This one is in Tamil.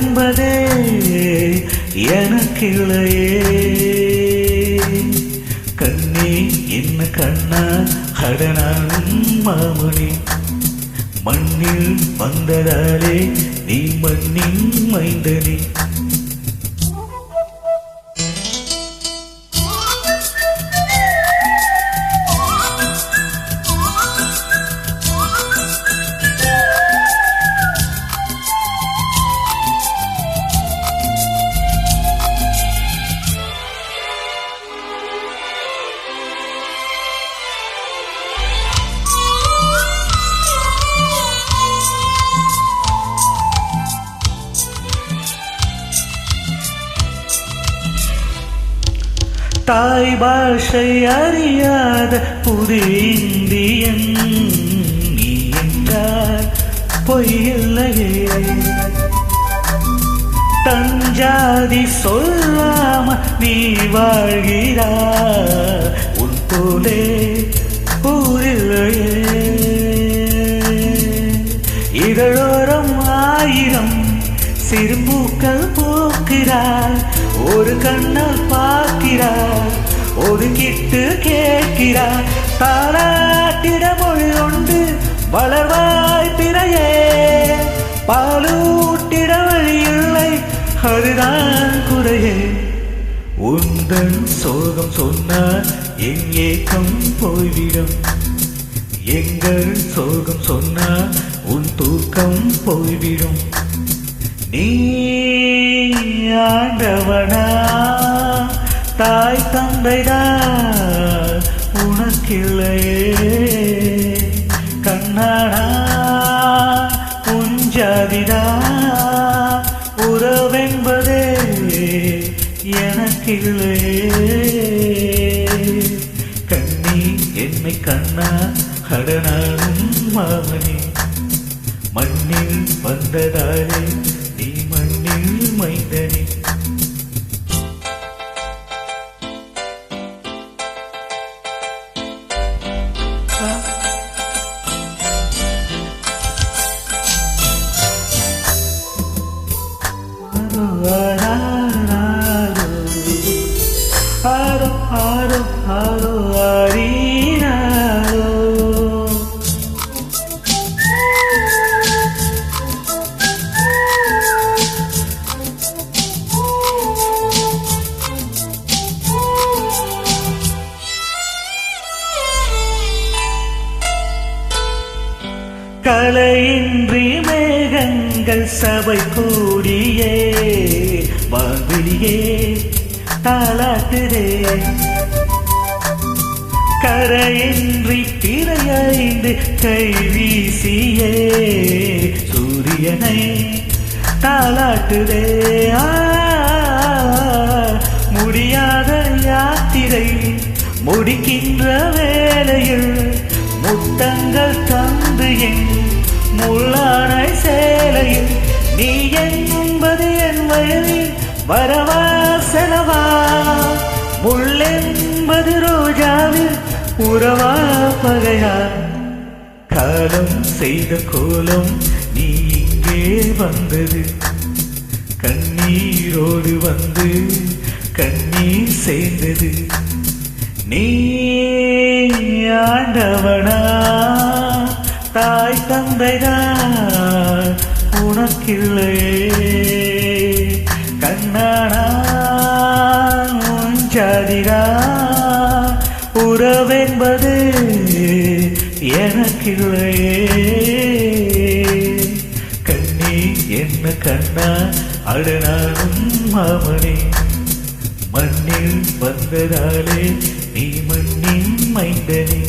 என்பதே எனக்கில்லையே. கண்ணே என்ன கண்ணா கடனானும் மாமணி, மண்ணில் வந்ததாலே நீ மண்ணின் மைந்தனே. தாய் பாஷை அறியாத புது இந்தியன் நீ என்றார் பொய்யில்லையே. தஞ்சாதி சொல்லாம நீ வாழ்கிறார், உன் போலே ஊரில்லையே. இதழோரம் ஆயிரம் சிறுமூக்கள் போக்கிறார், ஒரு கண்ணால் பார்க்கிறார், ஒரு கிட்டு கேட்கிறார். தாலாட்டிட மொழி உண்டு வளர்வாய் பிறையே, பாலூட்டிட வழி இல்லை அதுதான் குறையே. உந்தன் சோகம் சொன்னார் என் ஏக்கம் போய்விடும், எங்கள் சோகம் சொன்னார் உன் தூக்கம் போய்விடும். நீ ஆண்டவனா தாய் தந்தைதான் உனக்கில்லையே. கண்ணாடா உஞ்சாதிதா உறவென்பதே எனக்கில்லையே. கண்ணி என்னை கண்ணா கடனானும் மாமனே, மண்ணில் வந்ததாலே நீ மண்ணில் மைந்தனே. ஆரோ ஆரோ ஆரோ ஆரீனாரோ. கலையின்றி மேகங்கள் சபை கூடியே வான்வெளியே தாலாட்டுதே. கரையின்றி திரையைந்து கை வீசியே சூரியனை தாலாட்டுதே. முடியாத யாத்திரை முடிக்கின்ற வேளையில் முத்தங்கள் தந்து என் முள்ளானை சேலையில் நீ என்பது என் வயலில் வரவா செலவா, முள்ளென்பது ரோஜாவில் உறவா பகையா. காலம் செய்த கோலம் நீ இங்கே வந்தது, கண்ணீரோடு வந்து கண்ணீர் சேர்ந்தது. நீ ஆண்டவனா தாய் தந்தைதான் உனக்கில்லையே. கண்ணானா உஞ்சாதிரா உறவென்பது எனக்கில்லையே. கண்ணி என்ன கண்ணா அடனானும் மாமனே, மண்ணில் வந்ததாலே நீ மண்ணின் மைந்தனே.